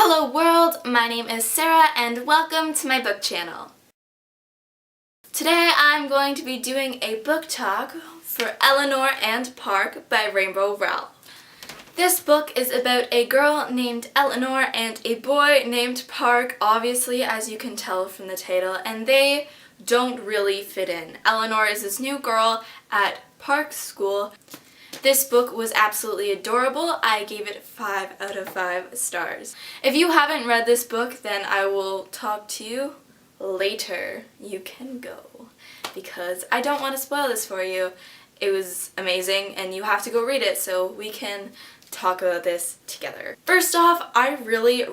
Hello world, my name is Sarah and welcome to my book channel. Today I'm going to be doing a book talk for Eleanor and Park by ROWELL. This book is about a girl named Eleanor and a boy named Park, obviously as you can tell from the title, and they don't really fit in. Eleanor is this new girl at Park's school. This book was absolutely adorable. I gave it 5 out of 5 stars. If you haven't read this book, then I will talk to you later. You can go, because I don't want to spoil this for you. It was amazing and you have to go read it so we can talk about this together. First off, I really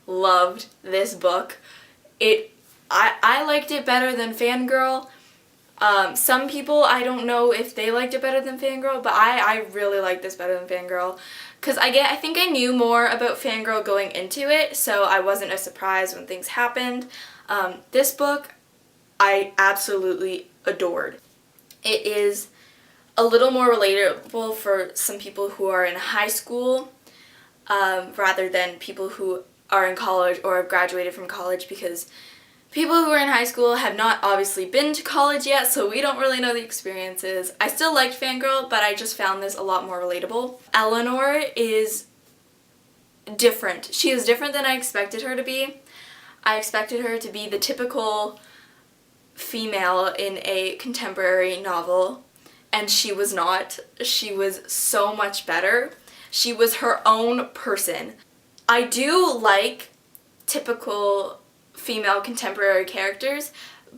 loved this book. I liked it better than Fangirl. Some people, I don't know if they liked it better than Fangirl, but I really liked this better than Fangirl. Because I think I knew more about Fangirl going into it, so I wasn't as surprised when things happened. This book, I absolutely adored. It is a little more relatable for some people who are in high school, rather than people who are in college or have graduated from college, because people who are in high school have not obviously been to college yet, so we don't really know the experiences. I still liked Fangirl, but I just found this a lot more relatable. Eleanor is different. She is different than I expected her to be. I expected her to be the typical female in a contemporary novel, and she was not. She was so much better. She was her own person. I do like typical female contemporary characters,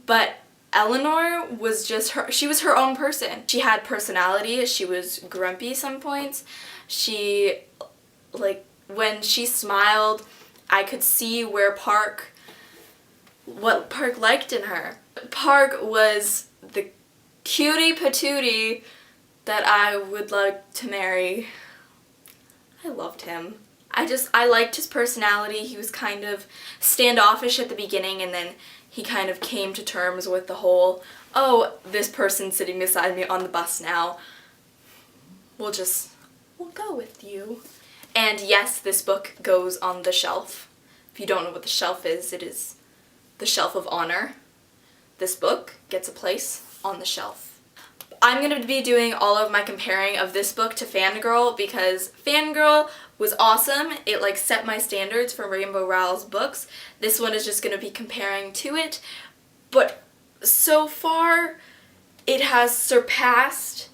but Eleanor was just her. She was her own person. She had personality. She was grumpy some points. She, like, when she smiled, I could see what Park liked in her. Park was the cutie patootie that I would like to marry. I loved him. I liked his personality. He was kind of standoffish at the beginning, and then he kind of came to terms with the whole, oh, this person sitting beside me on the bus now, we'll go with you. And yes, this book goes on the shelf. If you don't know what the shelf is, it is the shelf of honor. This book gets a place on the shelf. I'm going to be doing all of my comparing of this book to Fangirl, because Fangirl was awesome. It like set my standards for ROWELL's books. This one is just going to be comparing to it, but so far it has surpassed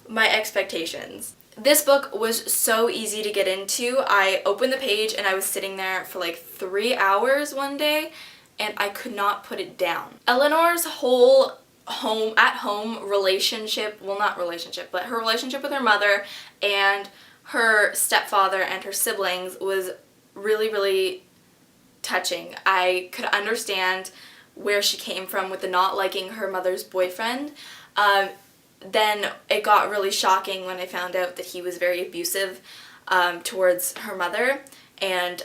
my expectations. This book was so easy to get into. I opened the page and I was sitting there for like 3 hours one day and I could not put it down. Eleanor's whole home relationship, well, not relationship, but her relationship with her mother and her stepfather and her siblings was really touching. I could understand where she came from with the not liking her mother's boyfriend. Then it got really shocking when I found out that he was very abusive towards her mother, and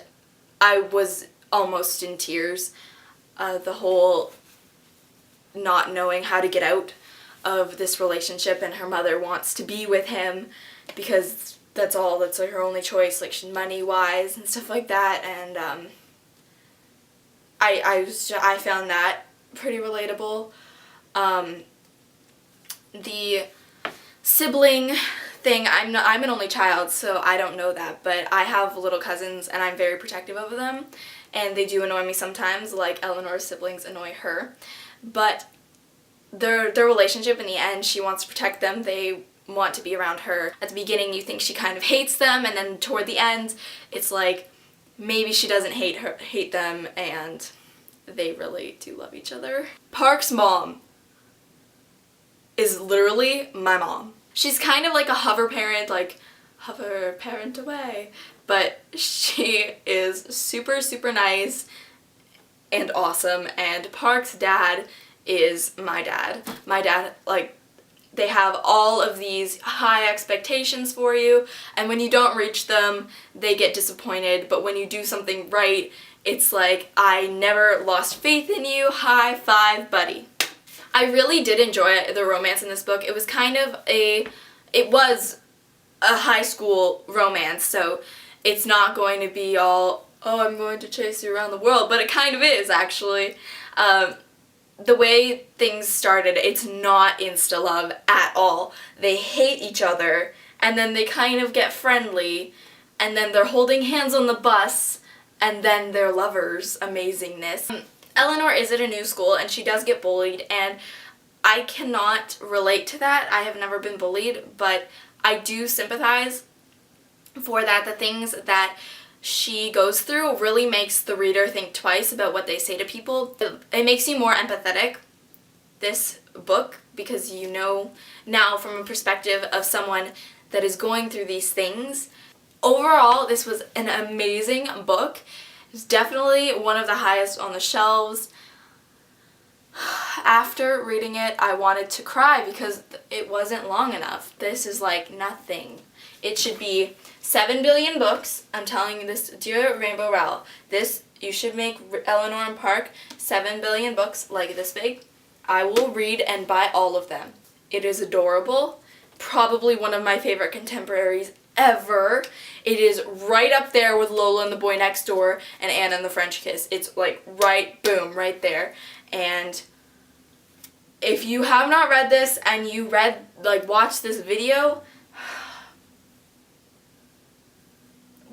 I was almost in tears. The whole not knowing how to get out of this relationship, and her mother wants to be with him because that's like her only choice, like money-wise and stuff like that, and I found that pretty relatable. The sibling thing, I'm an only child, so I don't know that, but I have little cousins and I'm very protective of them, and they do annoy me sometimes, like Eleanor's siblings annoy her. But their relationship in the end, she wants to protect them, they want to be around her. At the beginning you think she kind of hates them, and then toward the end it's like maybe she doesn't hate them, and they really do love each other. Park's mom is literally my mom. She's kind of like a hover parent, like hover parent away, but she is super nice and awesome, and Park's dad is my dad. My dad, like, they have all of these high expectations for you, and when you don't reach them, they get disappointed, but when you do something right, it's like, I never lost faith in you, high five, buddy. I really did enjoy the romance in this book. It was kind of it was a high school romance, so it's not going to be all, oh, I'm going to chase you around the world, but it kind of is, actually. The way things started, it's not insta-love at all. They hate each other, and then they kind of get friendly, and then they're holding hands on the bus, and then they're lovers. Amazingness. Eleanor is at a new school, and she does get bullied, and I cannot relate to that. I have never been bullied, but I do sympathize for that. The things that she goes through really makes the reader think twice about what they say to people. It makes you more empathetic, this book, because you know now from a perspective of someone that is going through these things. Overall, this was an amazing book. It's definitely one of the highest on the shelves. After reading it, I wanted to cry because it wasn't long enough. This is like nothing. It should be 7 billion books. I'm telling you this, dear Rainbow Rowell. You should make Eleanor and Park 7 billion books like this big. I will read and buy all of them. It is adorable. Probably one of my favorite contemporaries ever. It is right up there with Lola and the Boy Next Door and Anna and the French Kiss. It's like right, boom, right there. And if you have not read this and you watched this video,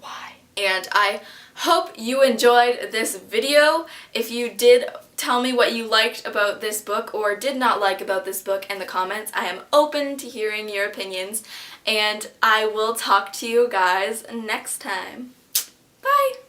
why? And I hope you enjoyed this video. If you did, tell me what you liked about this book or did not like about this book in the comments. I am open to hearing your opinions, and I will talk to you guys next time. Bye!